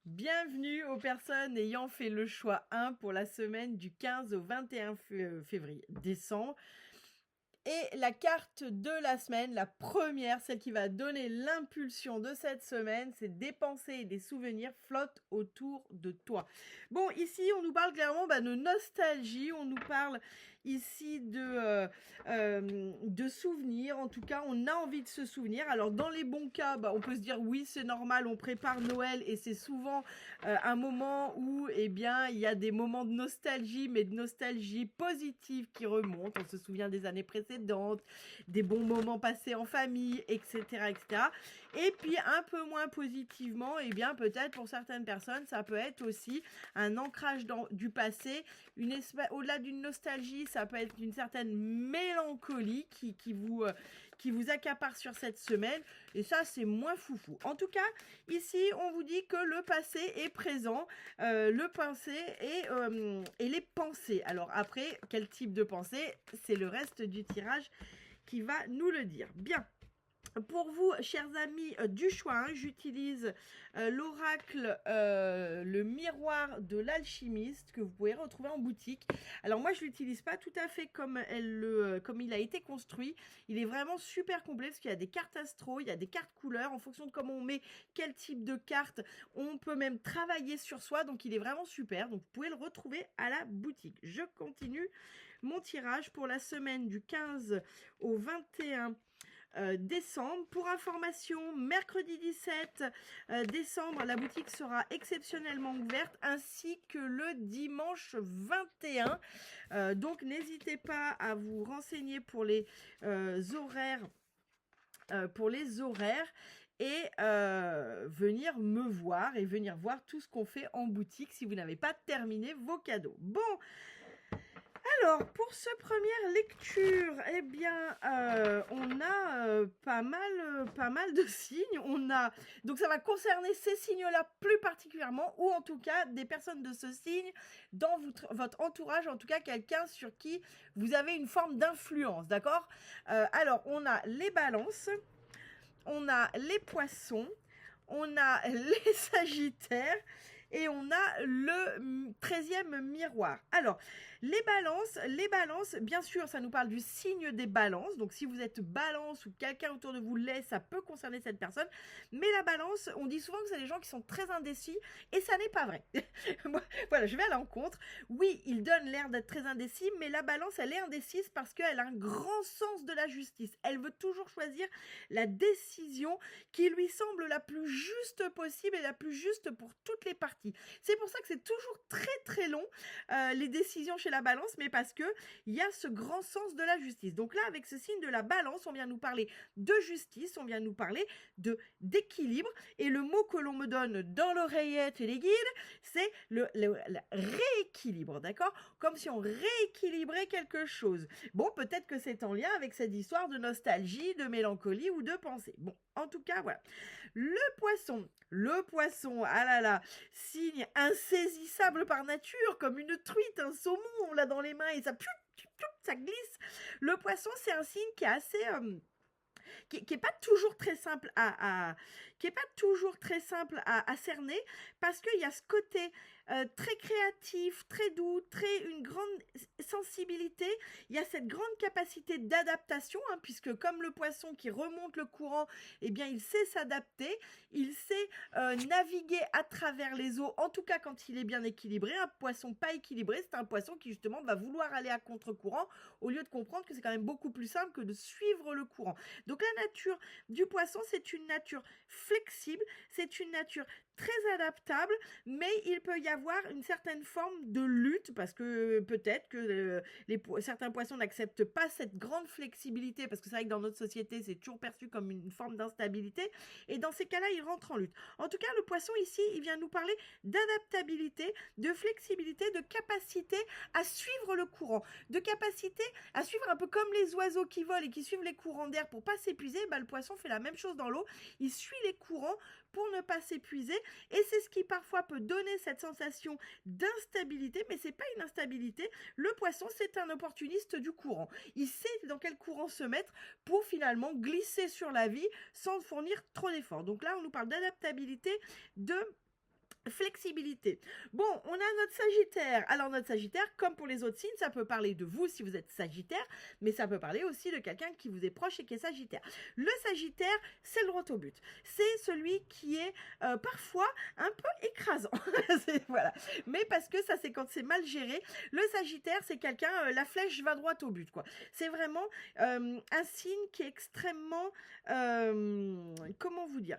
Bienvenue aux personnes ayant fait le choix 1 pour la semaine du 15 au 21 février, décembre. Et la carte de la semaine, la première, celle qui va donner l'impulsion de cette semaine, c'est des pensées et des souvenirs flottent autour de toi. Bon, ici, on nous parle clairement de nostalgie, on nous parle ici de souvenirs. En tout cas, on a envie de se souvenir. Alors, dans les bons cas, on peut se dire oui, c'est normal, on prépare Noël et c'est souvent un moment où, eh bien, il y a des moments de nostalgie, mais de nostalgie positive qui remontent. On se souvient des années précédentes, des bons moments passés en famille, etc., etc. Et puis un peu moins positivement, eh bien peut-être pour certaines personnes, ça peut être aussi un ancrage du passé, au-delà d'une nostalgie, ça peut être une certaine mélancolie qui vous accapare sur cette semaine, et ça c'est moins foufou. En tout cas, ici on vous dit que le passé est présent, le passé et les pensées. Alors après, quel type de pensée? C'est le reste du tirage qui va nous le dire. Bien. Pour vous, chers amis du choix, j'utilise l'oracle, le miroir de l'alchimiste que vous pouvez retrouver en boutique. Alors moi, je l'utilise pas tout à fait comme il a été construit. Il est vraiment super complet parce qu'il y a des cartes astro, il y a des cartes couleurs. En fonction de comment on met quel type de carte, on peut même travailler sur soi. Donc il est vraiment super. Donc vous pouvez le retrouver à la boutique. Je continue mon tirage pour la semaine du 15 au 21 décembre. Pour information, mercredi 17 décembre, la boutique sera exceptionnellement ouverte, ainsi que le dimanche 21. Donc n'hésitez pas à vous renseigner pour les horaires. Et venir me voir et venir voir tout ce qu'on fait en boutique si vous n'avez pas terminé vos cadeaux. Bon, alors, pour cette première lecture, eh bien, on a pas mal de signes. Donc ça va concerner ces signes-là plus particulièrement, ou en tout cas des personnes de ce signe dans votre entourage, en tout cas quelqu'un sur qui vous avez une forme d'influence, d'accord? Alors, on a les balances, on a les poissons, on a les sagittaires, et on a le 13e miroir. Alors, les balances, bien sûr, ça nous parle du signe des balances. Donc, si vous êtes balance ou quelqu'un autour de vous l'est, ça peut concerner cette personne. Mais la balance, on dit souvent que c'est des gens qui sont très indécis, et ça n'est pas vrai. Voilà, je vais à l'encontre. Oui, il donne l'air d'être très indécis, mais la balance, elle est indécise parce qu'elle a un grand sens de la justice. Elle veut toujours choisir la décision qui lui semble la plus juste possible et la plus juste pour toutes les parties. C'est pour ça que c'est toujours très très long les décisions chez la balance, mais parce que il y a ce grand sens de la justice. Donc là, avec ce signe de la balance, on vient nous parler de justice, on vient nous parler d'équilibre, et le mot que l'on me donne dans l'oreillette et les guides, c'est le rééquilibre, d'accord? Comme si on rééquilibrait quelque chose. Bon, peut-être que c'est en lien avec cette histoire de nostalgie, de mélancolie ou de pensée. Bon, en tout cas, voilà. Le poisson, ah là là, signe insaisissable par nature, comme une truite, un saumon, on l'a dans les mains et ça glisse. Le poisson, c'est un signe qui est assez... qui est pas toujours très simple à cerner, parce qu'il y a ce côté très créatif, très doux, une grande sensibilité. Il y a cette grande capacité d'adaptation, puisque comme le poisson qui remonte le courant, eh bien il sait s'adapter, il sait naviguer à travers les eaux, en tout cas quand il est bien équilibré. Un poisson pas équilibré, c'est un poisson qui justement va vouloir aller à contre-courant, au lieu de comprendre que c'est quand même beaucoup plus simple que de suivre le courant. Donc la nature du poisson, c'est une nature flexible, c'est une nature très adaptable, mais il peut y avoir une certaine forme de lutte, parce que peut-être que certains poissons n'acceptent pas cette grande flexibilité, parce que c'est vrai que dans notre société, c'est toujours perçu comme une forme d'instabilité, et dans ces cas-là, ils rentrent en lutte. En tout cas, le poisson ici, il vient nous parler d'adaptabilité, de flexibilité, de capacité à suivre le courant, de capacité à suivre un peu comme les oiseaux qui volent et qui suivent les courants d'air pour pas s'épuiser. Le poisson fait la même chose dans l'eau, il suit les courants pour ne pas s'épuiser, et c'est ce qui parfois peut donner cette sensation d'instabilité, mais c'est pas une instabilité. Le poisson, c'est un opportuniste du courant, il sait dans quel courant se mettre pour finalement glisser sur la vie sans fournir trop d'efforts. Donc là, on nous parle d'adaptabilité, de Flexibilité. Bon, on a notre Sagittaire. Alors notre Sagittaire, comme pour les autres signes, ça peut parler de vous si vous êtes Sagittaire, mais ça peut parler aussi de quelqu'un qui vous est proche et qui est Sagittaire. Le Sagittaire, c'est le droit au but. C'est celui qui est parfois un peu écrasant. Voilà. Mais parce que ça, c'est quand c'est mal géré. Le Sagittaire, c'est quelqu'un, la flèche va droit au but, quoi. C'est vraiment un signe qui est extrêmement, comment vous dire,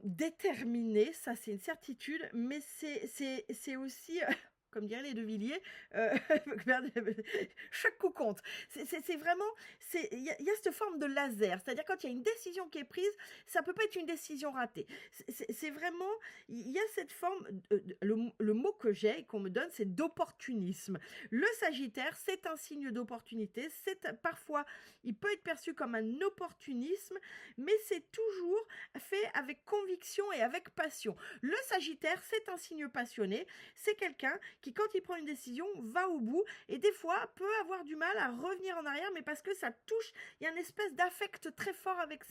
déterminé, ça c'est une certitude, mais c'est aussi, comme diraient les De Villiers, euh, chaque coup compte. C'est vraiment, il y a cette forme de laser, c'est-à-dire quand il y a une décision qui est prise, ça peut pas être une décision ratée. C'est vraiment, il y a cette forme, le mot que j'ai et qu'on me donne, c'est d'opportunisme. Le Sagittaire, c'est un signe d'opportunité, parfois, il peut être perçu comme un opportunisme, mais c'est toujours fait avec conviction et avec passion. Le Sagittaire, c'est un signe passionné, c'est quelqu'un qui, quand il prend une décision, va au bout et des fois peut avoir du mal à revenir en arrière, mais parce que ça touche, il y a une espèce d'affect très fort avec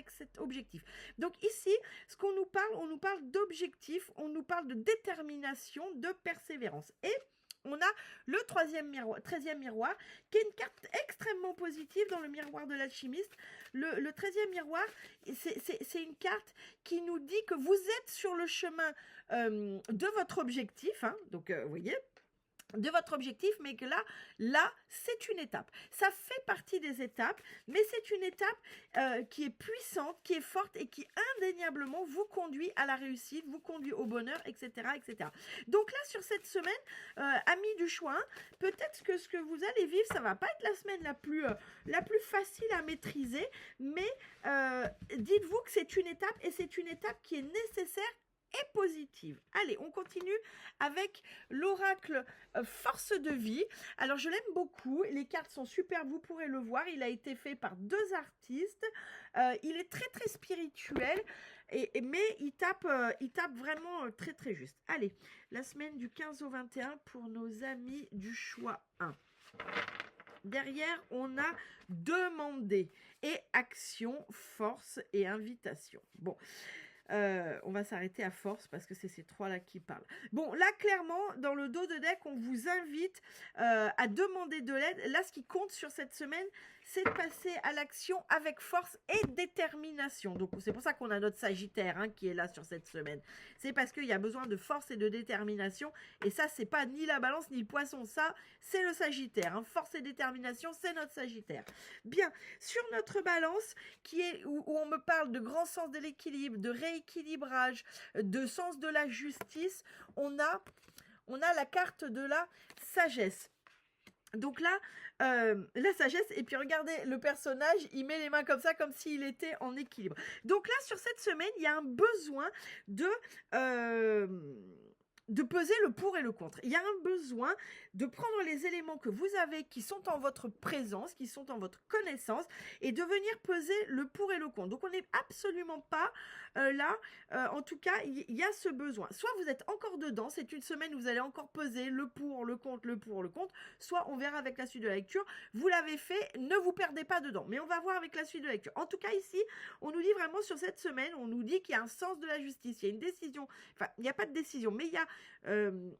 cet objectif. Donc ici, ce qu'on nous parle, on nous parle d'objectif, on nous parle de détermination, de persévérance. Et on a le 13e miroir, qui est une carte extrêmement positive dans le miroir de l'alchimiste. Le 13e miroir, c'est une carte qui nous dit que vous êtes sur le chemin de votre objectif. Hein, donc, vous voyez, de votre objectif, mais que là, c'est une étape. Ça fait partie des étapes, mais c'est une étape qui est puissante, qui est forte et qui indéniablement vous conduit à la réussite, vous conduit au bonheur, etc., etc. Donc là, sur cette semaine, amis du choix 1, peut-être que ce que vous allez vivre, ça va pas être la semaine la plus facile à maîtriser, mais dites-vous que c'est une étape et c'est une étape qui est nécessaire et positive. Allez, on continue avec l'oracle force de vie. Alors, je l'aime beaucoup. Les cartes sont super, vous pourrez le voir. Il a été fait par 2 artistes. Il est très, très spirituel. Mais il tape vraiment très, très juste. Allez, la semaine du 15 au 21 pour nos amis du choix 1. Derrière, on a demandé et action, force et invitation. Bon. On va s'arrêter à force parce que c'est ces 3-là qui parlent. Bon, là, clairement, dans le dos de deck, on vous invite à demander de l'aide. Là, ce qui compte sur cette semaine, c'est de passer à l'action avec force et détermination. Donc, c'est pour ça qu'on a notre Sagittaire hein, qui est là sur cette semaine. C'est parce qu'il y a besoin de force et de détermination. Et ça, c'est pas ni la balance ni le poisson. Ça, c'est le Sagittaire. Hein. Force et détermination, c'est notre Sagittaire. Bien, sur notre balance, qui est où on me parle de grand sens de l'équilibre, de rééquilibrage, de sens de la justice, on a la carte de la sagesse. Donc là, la sagesse, et puis regardez, le personnage, il met les mains comme ça, comme s'il était en équilibre. Donc là, sur cette semaine, il y a un besoin de peser le pour et le contre. Il y a un besoin de prendre les éléments que vous avez, qui sont en votre présence, qui sont en votre connaissance, et de venir peser le pour et le contre. Donc on n'est absolument pas là, en tout cas, il y a ce besoin. Soit vous êtes encore dedans, c'est une semaine où vous allez encore peser le pour, le contre, le pour, le contre, soit on verra avec la suite de la lecture. Vous l'avez fait, ne vous perdez pas dedans, mais on va voir avec la suite de la lecture. En tout cas, ici, on nous dit vraiment sur cette semaine, on nous dit qu'il y a un sens de la justice, il y a une décision, enfin, il n'y a pas de décision, mais il y a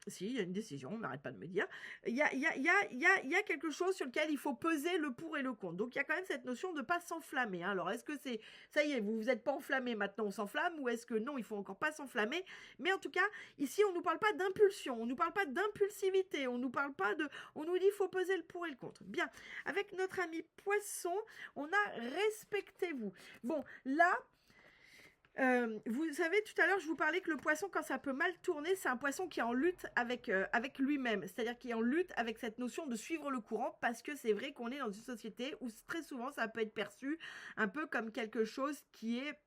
si, il y a une décision, on n'arrête pas de me dire. Il y a quelque chose sur lequel il faut peser le pour et le contre. Donc, il y a quand même cette notion de ne pas s'enflammer. Hein. Alors, est-ce que c'est, ça y est, vous n'êtes pas enflammé, maintenant on s'enflamme, ou est-ce que non, il faut encore pas s'enflammer? Mais en tout cas, ici, on ne nous parle pas d'impulsion, on ne nous parle pas d'impulsivité, on nous parle pas de... On nous dit il faut peser le pour et le contre. Bien, avec notre ami Poisson, on a respectez-vous. Bon, là... vous savez, tout à l'heure, je vous parlais que le poisson, quand ça peut mal tourner, c'est un poisson qui est en lutte avec lui-même. C'est-à-dire qui est en lutte avec cette notion de suivre le courant, parce que c'est vrai qu'on est dans une société où très souvent, ça peut être perçu un peu comme quelque chose qui est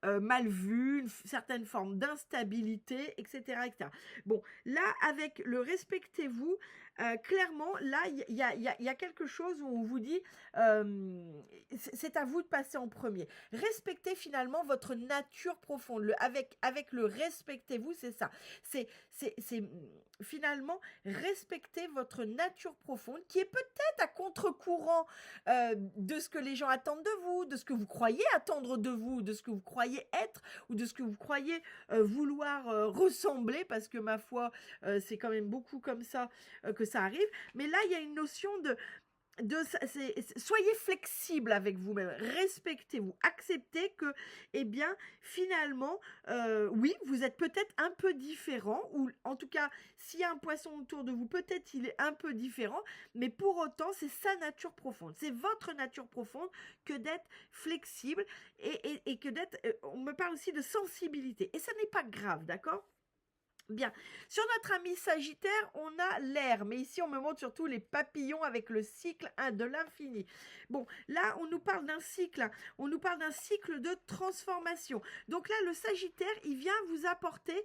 mal vu, une certaine forme d'instabilité, etc., etc. Bon, là, avec le respectez-vous, clairement, là, il y a quelque chose où on vous dit, c'est à vous de passer en premier. Respectez finalement votre nature profonde. Avec le respectez-vous, c'est ça. Finalement, respectez votre nature profonde qui est peut-être à contre-courant de ce que les gens attendent de vous, de ce que vous croyez attendre de vous, de ce que vous croyez être ou de ce que vous croyez vouloir ressembler, parce que ma foi, c'est quand même beaucoup comme ça que ça arrive. Mais là, il y a une notion soyez flexible avec vous-même, respectez-vous, acceptez que, eh bien, finalement, oui, vous êtes peut-être un peu différent, ou en tout cas, s'il y a un poisson autour de vous, peut-être il est un peu différent, mais pour autant, c'est sa nature profonde, c'est votre nature profonde que d'être flexible et que d'être, on me parle aussi de sensibilité, et ça n'est pas grave, d'accord ? Bien, sur notre ami Sagittaire, on a l'air, mais ici on me montre surtout les papillons avec le cycle de l'infini. Bon, là on nous parle d'un cycle, de transformation. Donc là, le Sagittaire, il vient vous apporter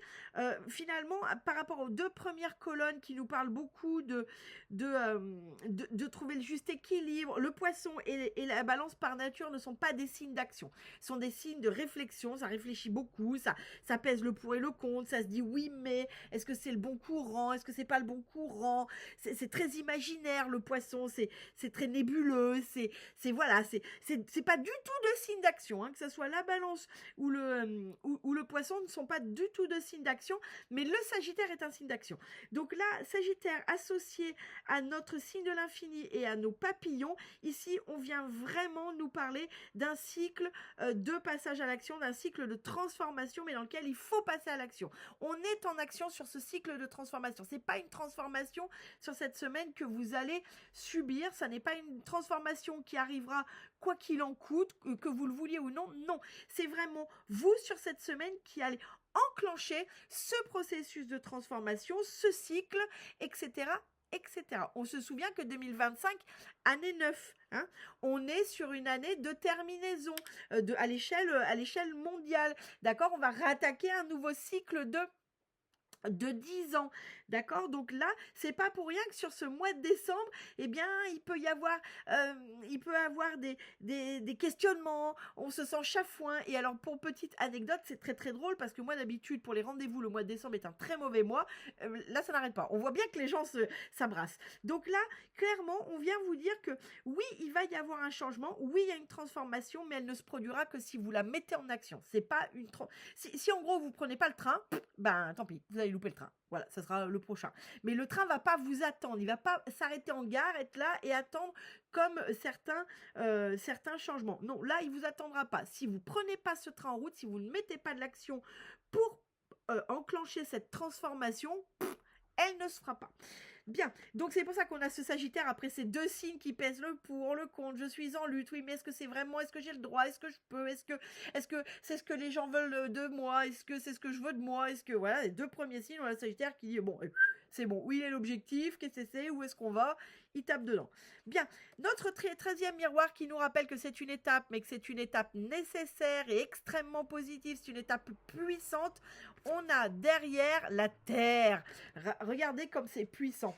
finalement par rapport aux deux premières colonnes qui nous parlent beaucoup de trouver le juste équilibre. Le Poisson et la Balance par nature ne sont pas des signes d'action, sont des signes de réflexion. Ça réfléchit beaucoup, ça pèse le pour et le contre, ça se dit oui mais est-ce que c'est le bon courant, est-ce que c'est pas le bon courant, c'est très imaginaire le Poisson, c'est très nébuleux, voilà, c'est pas du tout de signe d'action, hein, que ce soit la Balance ou le Poisson ne sont pas du tout de signe d'action, mais le Sagittaire est un signe d'action. Donc là, Sagittaire associé à notre signe de l'infini et à nos papillons, ici on vient vraiment nous parler d'un cycle de passage à l'action, d'un cycle de transformation, mais dans lequel il faut passer à l'action. On est en action sur ce cycle de transformation. C'est pas une transformation sur cette semaine que vous allez subir. Ça n'est pas une transformation qui arrivera quoi qu'il en coûte, que vous le vouliez ou non. Non, c'est vraiment vous sur cette semaine qui allez enclencher ce processus de transformation, ce cycle, etc. etc. On se souvient que 2025, année 9, hein, on est sur une année de terminaison à l'échelle mondiale. D'accord ? On va rattaquer un nouveau cycle de 10 ans, d'accord? Donc là, c'est pas pour rien que sur ce mois de décembre, eh bien, il peut y avoir des questionnements, on se sent chafouin. Et alors, pour petite anecdote, c'est très très drôle parce que moi, d'habitude, pour les rendez-vous, le mois de décembre est un très mauvais mois. Là, ça n'arrête pas. On voit bien que les gens s'abrassent. Donc là, clairement, on vient vous dire que oui, il va y avoir un changement, oui, il y a une transformation, mais elle ne se produira que si vous la mettez en action. C'est pas une si en gros, vous prenez pas le train, ben tant pis, vous allez louper le train. Voilà, ça sera le prochain. Mais le train va pas vous attendre, il va pas s'arrêter en gare, être là et attendre comme certains changements. Non, là, il vous attendra pas. Si vous prenez pas ce train en route, si vous ne mettez pas de l'action pour enclencher cette transformation, elle ne se fera pas. Bien, donc c'est pour ça qu'on a ce Sagittaire après ces deux signes qui pèsent le pour, le contre, je suis en lutte, oui, mais est-ce que c'est vraiment, est-ce que j'ai le droit, est-ce que je peux, est-ce que c'est ce que les gens veulent de moi, est-ce que c'est ce que je veux de moi, est-ce que, voilà, les deux premiers signes, on a le Sagittaire qui dit, bon, c'est bon, où il est l'objectif, qu'est-ce que c'est, où est-ce qu'on va, il tape dedans. Bien, notre 13e miroir qui nous rappelle que c'est une étape, mais que c'est une étape nécessaire et extrêmement positive, c'est une étape puissante. On a derrière la Terre. Regardez comme c'est puissant.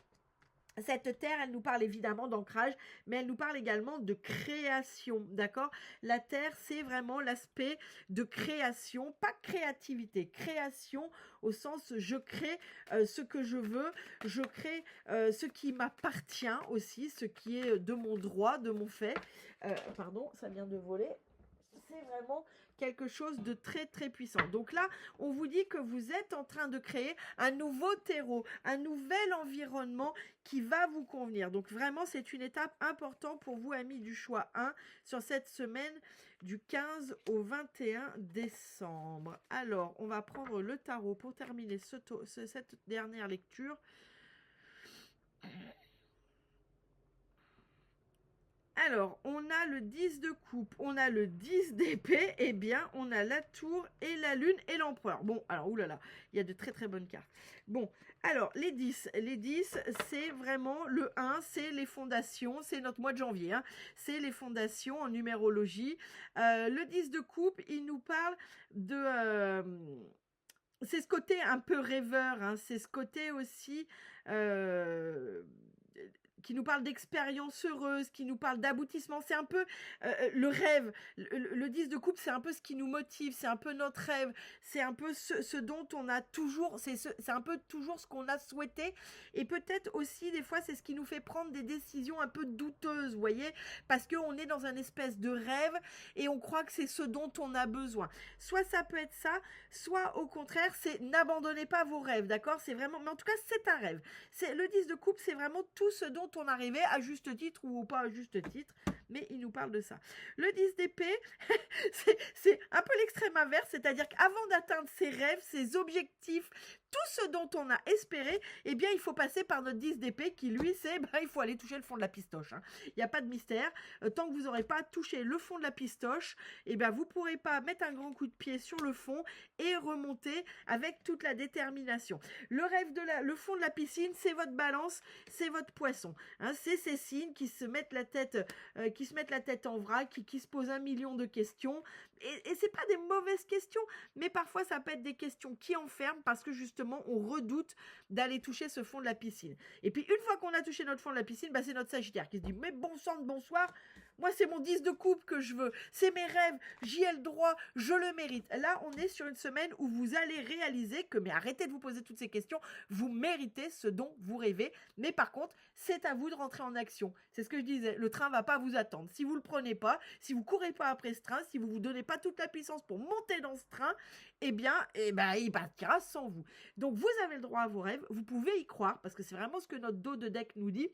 Cette terre, elle nous parle évidemment d'ancrage, mais elle nous parle également de création, d'accord ? La terre, c'est vraiment l'aspect de création, pas créativité, création au sens je crée ce que je veux, je crée ce qui m'appartient aussi, ce qui est de mon droit, de mon fait. Pardon, ça vient de voler. C'est vraiment quelque chose de très très puissant. Donc là, on vous dit que vous êtes en train de créer un nouveau terreau, un nouvel environnement qui va vous convenir. Donc vraiment, c'est une étape importante pour vous, amis du choix 1, sur cette semaine du 15 au 21 décembre. Alors, on va prendre le tarot pour terminer cette dernière lecture. Alors, on a le 10 de coupe, on a le 10 d'épée, et bien, on a la tour et la lune et l'empereur. Bon, alors, oulala, il y a de très très bonnes cartes. Bon, alors, les 10, c'est vraiment le 1, c'est les fondations, c'est notre mois de janvier, hein, c'est les fondations en numérologie. Le 10 de coupe, il nous parle de... c'est ce côté un peu rêveur, hein, c'est ce côté aussi qui nous parle d'expérience heureuse, qui nous parle d'aboutissement. C'est un peu le rêve. Le 10 de coupe, c'est un peu ce qui nous motive, c'est un peu notre rêve, c'est un peu ce dont on a toujours, c'est un peu toujours ce qu'on a souhaité. Et peut-être aussi, des fois, c'est ce qui nous fait prendre des décisions un peu douteuses, vous voyez, parce qu'on est dans un espèce de rêve et on croit que c'est ce dont on a besoin. Soit ça peut être ça, soit au contraire, c'est n'abandonnez pas vos rêves, d'accord? C'est vraiment, mais en tout cas, c'est un rêve. C'est le 10 de coupe, c'est vraiment tout ce dont on arrivait, à juste titre ou pas à juste titre, mais il nous parle de ça. Le 10 d'épée, c'est un peu l'extrême inverse, c'est-à-dire qu'avant d'atteindre ses rêves, ses objectifs, tout ce dont on a espéré, eh bien, il faut passer par notre 10 d'épée qui, lui, c'est, il faut aller toucher le fond de la pistoche. Hein. Il n'y a pas de mystère. Tant que vous n'aurez pas touché le fond de la pistoche, eh bien, vous ne pourrez pas mettre un grand coup de pied sur le fond et remonter avec toute la détermination. Le rêve le fond de la piscine, c'est votre balance, c'est votre poisson. Hein, c'est ces signes qui se mettent la tête en vrac, qui se posent 1 million de questions. Et c'est pas des mauvaises questions, mais parfois ça peut être des questions qui enferment parce que justement on redoute d'aller toucher ce fond de la piscine. Et puis une fois qu'on a touché notre fond de la piscine, c'est notre Sagittaire qui se dit mais bon sang de bonsoir, moi c'est mon 10 de coupe que je veux, c'est mes rêves, j'y ai le droit, je le mérite. Là on est sur une semaine où vous allez réaliser que, mais arrêtez de vous poser toutes ces questions, vous méritez ce dont vous rêvez, mais par contre c'est à vous de rentrer en action. C'est ce que je disais, le train va pas vous attendre. Si vous le prenez pas, si vous courez pas après ce train, si vous vous donnez pas toute la puissance pour monter dans ce train, eh bien, il partira sans vous. Donc vous avez le droit à vos rêves, vous pouvez y croire parce que c'est vraiment ce que notre dos de deck nous dit.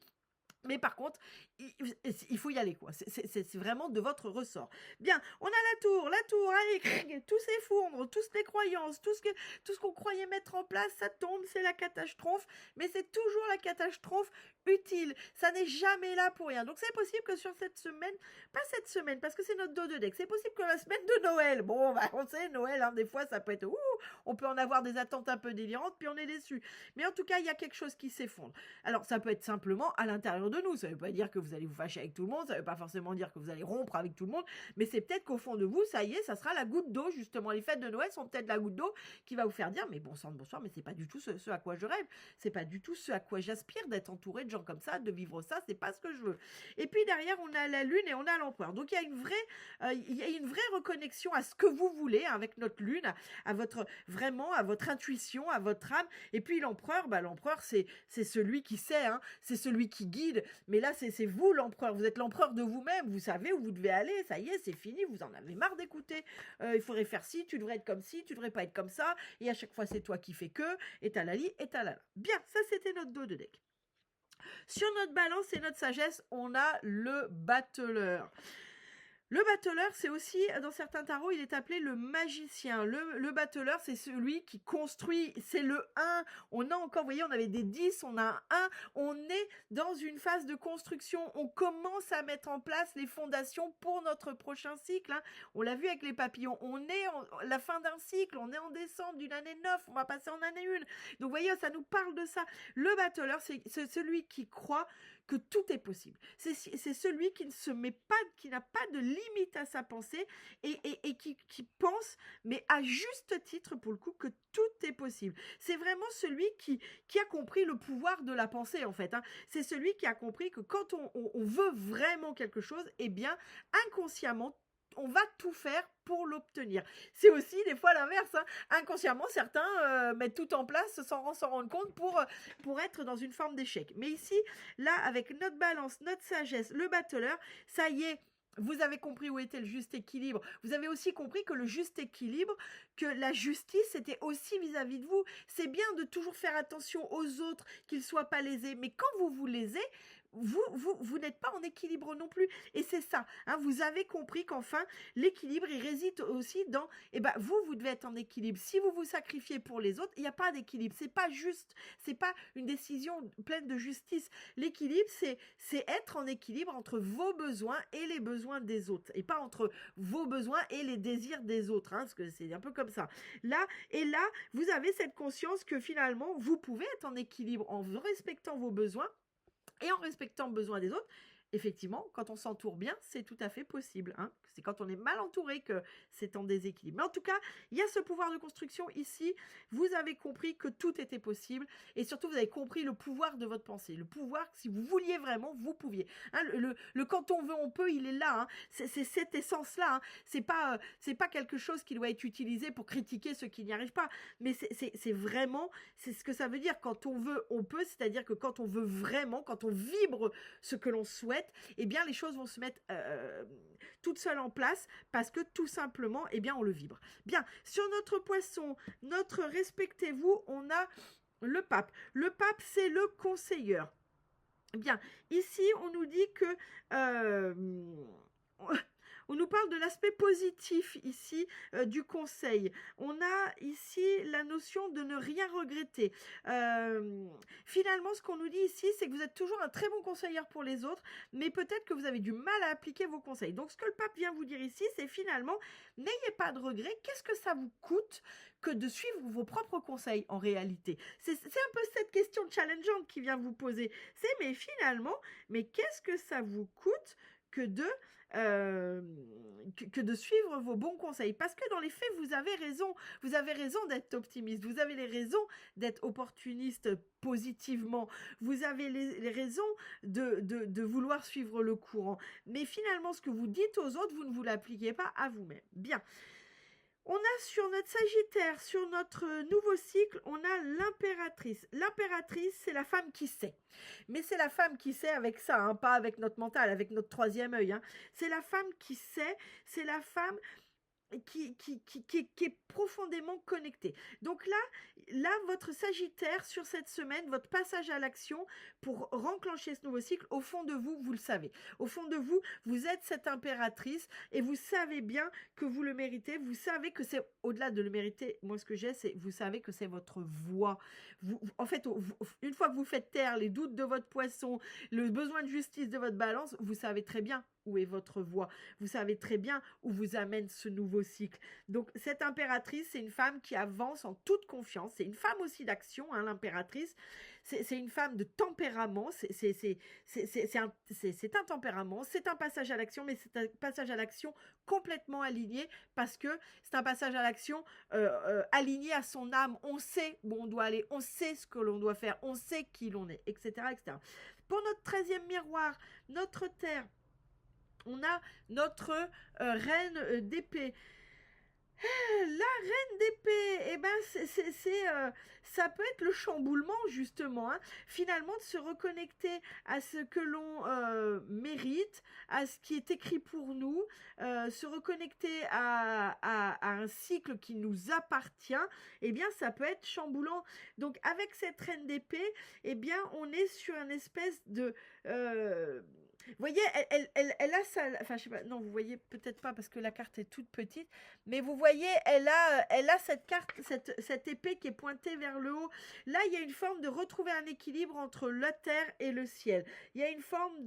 Mais par contre, il faut y aller, quoi. C'est vraiment de votre ressort. Bien, on a la tour, allez, tout s'effondre, toutes les croyances, tout ce qu'on croyait mettre en place, ça tombe, c'est la catastrophe, mais c'est toujours la catastrophe utile. Ça n'est jamais là pour rien. Donc c'est possible que sur cette semaine, pas cette semaine, parce que c'est notre dos de deck, c'est possible que la semaine de Noël, bon, on sait, Noël, hein, des fois, ça peut être, on peut en avoir des attentes un peu délirantes, puis on est déçu. Mais en tout cas, il y a quelque chose qui s'effondre. Alors, ça peut être simplement à l'intérieur de nous. Ça ne veut pas dire que vous allez vous fâcher avec tout le monde, ça ne veut pas forcément dire que vous allez rompre avec tout le monde, mais c'est peut-être qu'au fond de vous, ça y est, ça sera la goutte d'eau, justement. Les fêtes de Noël sont peut-être la goutte d'eau qui va vous faire dire, mais bon sang de bonsoir, mais c'est pas du tout ce à quoi je rêve, c'est pas du tout ce à quoi j'aspire, d'être entouré de gens comme ça, de vivre ça, c'est pas ce que je veux. Et puis derrière, on a la lune et on a l'empereur. Donc il y a une vraie reconnexion à ce que vous voulez, hein, avec notre lune, à votre intuition, à votre âme. Et puis l'empereur, l'empereur, c'est celui qui sait, hein, c'est celui qui guide. Mais là, c'est vous l'empereur. Vous êtes l'empereur de vous-même. Vous savez où vous devez aller. Ça y est, c'est fini. Vous en avez marre d'écouter. Il faudrait faire ci, tu devrais être comme ci, tu devrais pas être comme ça. Et à chaque fois, c'est toi qui fais que. Et talali, et talala. Bien, ça, c'était notre dos de deck. Sur notre balance et notre sagesse, on a le battleur. Le battleur, c'est aussi, dans certains tarots, il est appelé le magicien. Le battleur, c'est celui qui construit, c'est le 1. On a encore, vous voyez, on avait des 10, on a un 1. On est dans une phase de construction. On commence à mettre en place les fondations pour notre prochain cycle. Hein. On l'a vu avec les papillons. On est à la fin d'un cycle, on est en décembre d'une année 9, on va passer en année 1. Donc, vous voyez, ça nous parle de ça. Le battleur, c'est celui qui croit que tout est possible. C'est celui qui ne se met pas, qui n'a pas de limite à sa pensée et qui pense, mais à juste titre pour le coup, que tout est possible. C'est vraiment celui qui a compris le pouvoir de la pensée en fait. Hein. C'est celui qui a compris que quand on veut vraiment quelque chose, eh bien inconsciemment, on va tout faire pour l'obtenir. C'est aussi des fois l'inverse. Hein. Inconsciemment, certains mettent tout en place sans s'en rendre compte pour être dans une forme d'échec. Mais ici, là, avec notre balance, notre sagesse, le battleur, ça y est, vous avez compris où était le juste équilibre. Vous avez aussi compris que le juste équilibre, que la justice, c'était aussi vis-à-vis de vous. C'est bien de toujours faire attention aux autres, qu'ils ne soient pas lésés. Mais quand vous vous lésez, vous n'êtes pas en équilibre non plus. Et c'est ça. Hein, vous avez compris qu'enfin, l'équilibre, il réside aussi dans... vous devez être en équilibre. Si vous vous sacrifiez pour les autres, il n'y a pas d'équilibre. C'est pas juste. C'est pas une décision pleine de justice. L'équilibre, c'est être en équilibre entre vos besoins et les besoins des autres. Et pas entre vos besoins et les désirs des autres. Hein, parce que c'est un peu comme ça. Là, vous avez cette conscience que finalement, vous pouvez être en équilibre en respectant vos besoins et en respectant le besoin des autres, effectivement, quand on s'entoure bien, c'est tout à fait possible, hein. C'est quand on est mal entouré que c'est en déséquilibre. Mais en tout cas, il y a ce pouvoir de construction ici. Vous avez compris que tout était possible et surtout, vous avez compris le pouvoir de votre pensée. Le pouvoir, si vous vouliez vraiment, vous pouviez. Hein, le quand on veut, on peut, il est là. Hein. C'est cette essence-là. Hein. C'est pas quelque chose qui doit être utilisé pour critiquer ceux qui n'y arrivent pas. Mais c'est vraiment, c'est ce que ça veut dire. Quand on veut, on peut. C'est-à-dire que quand on veut vraiment, quand on vibre ce que l'on souhaite, eh bien les choses vont se mettre toutes seules en place parce que tout simplement, eh bien on le vibre. Bien, sur notre poisson, notre respectez-vous, on a le pape. Le pape, c'est le conseiller. Bien, ici, on nous dit que on nous parle de l'aspect positif ici du conseil. On a ici la notion de ne rien regretter. Finalement, ce qu'on nous dit ici, c'est que vous êtes toujours un très bon conseiller pour les autres, mais peut-être que vous avez du mal à appliquer vos conseils. Donc, ce que le pape vient vous dire ici, c'est finalement, n'ayez pas de regrets. Qu'est-ce que ça vous coûte que de suivre vos propres conseils en réalité? C'est un peu cette question challengeante qui vient vous poser. Mais finalement, mais qu'est-ce que ça vous coûte que de suivre vos bons conseils? Parce que dans les faits, vous avez raison d'être optimiste, vous avez les raisons d'être opportuniste positivement, vous avez les raisons de vouloir suivre le courant, mais finalement, ce que vous dites aux autres, vous ne vous l'appliquez pas à vous-même. Bien. On a sur notre Sagittaire, sur notre nouveau cycle, on a l'impératrice. L'impératrice, c'est la femme qui sait. Mais c'est la femme qui sait avec ça, hein, pas avec notre mental, avec notre troisième œil. Hein. C'est la femme qui sait, c'est la femme qui est profondément connectée. Donc là, votre Sagittaire, sur cette semaine, votre passage à l'action pour renclencher ce nouveau cycle, au fond de vous, vous le savez. Au fond de vous, vous êtes cette impératrice et vous savez bien que vous le méritez. Vous savez que c'est, au-delà de le mériter, moi ce que j'ai, c'est, vous savez que c'est votre voix. En fait, une fois que vous faites taire les doutes de votre poisson, le besoin de justice de votre balance, vous savez très bien où est votre voix. Vous savez très bien où vous amène ce nouveau cycle. Donc, cette impératrice, c'est une femme qui avance en toute confiance. C'est une femme aussi d'action, hein, l'impératrice. C'est une femme de tempérament. C'est un tempérament. C'est un passage à l'action, mais c'est un passage à l'action complètement aligné parce que c'est un passage à l'action aligné à son âme. On sait où on doit aller. On sait ce que l'on doit faire. On sait qui l'on est, etc., etc. Pour notre 13e miroir, notre terre, on a notre reine d'épée. La reine d'épée, eh ben ça peut être le chamboulement justement, hein. Finalement de se reconnecter à ce que l'on mérite, à ce qui est écrit pour nous, se reconnecter à un cycle qui nous appartient, eh bien ça peut être chamboulant. Donc avec cette reine d'épée, eh bien on est sur une espèce de vous voyez, elle a ça, enfin je sais pas, non vous voyez peut-être pas parce que la carte est toute petite, mais vous voyez, elle a cette carte, cette épée qui est pointée vers le haut. Là, il y a une forme de retrouver un équilibre entre la terre et le ciel. Il y a une forme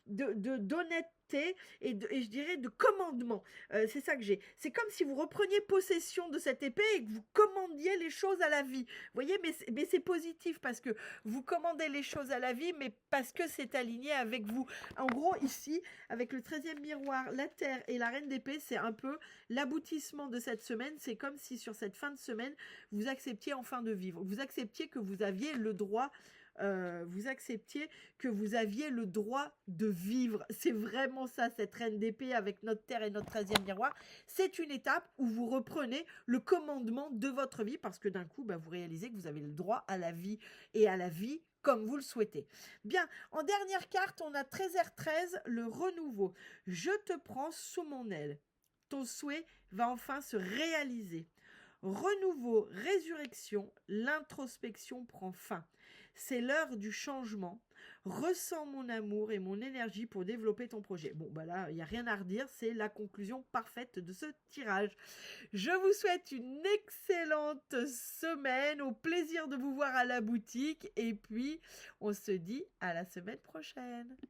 d'honnêteté et je dirais de commandement. C'est ça que j'ai. C'est comme si vous repreniez possession de cette épée et que vous commandiez les choses à la vie. Vous voyez, mais c'est positif parce que vous commandez les choses à la vie, mais parce que c'est aligné avec vous. En gros, ici, avec le 13e miroir, la terre et la reine d'épée, c'est un peu l'aboutissement de cette semaine. C'est comme si sur cette fin de semaine, vous acceptiez enfin de vivre. Vous acceptiez que vous aviez le droit de vivre. C'est vraiment ça, cette reine d'épée avec notre terre et notre 13e miroir. C'est une étape où vous reprenez le commandement de votre vie parce que d'un coup, vous réalisez que vous avez le droit à la vie et à la vie comme vous le souhaitez. Bien, en dernière carte, on a 13h13, le renouveau. Je te prends sous mon aile. Ton souhait va enfin se réaliser. Renouveau, résurrection, l'introspection prend fin. C'est l'heure du changement. Ressens mon amour et mon énergie pour développer ton projet. Bon, là, il n'y a rien à redire, c'est la conclusion parfaite de ce tirage. Je vous souhaite une excellente semaine, au plaisir de vous voir à la boutique, et puis on se dit à la semaine prochaine.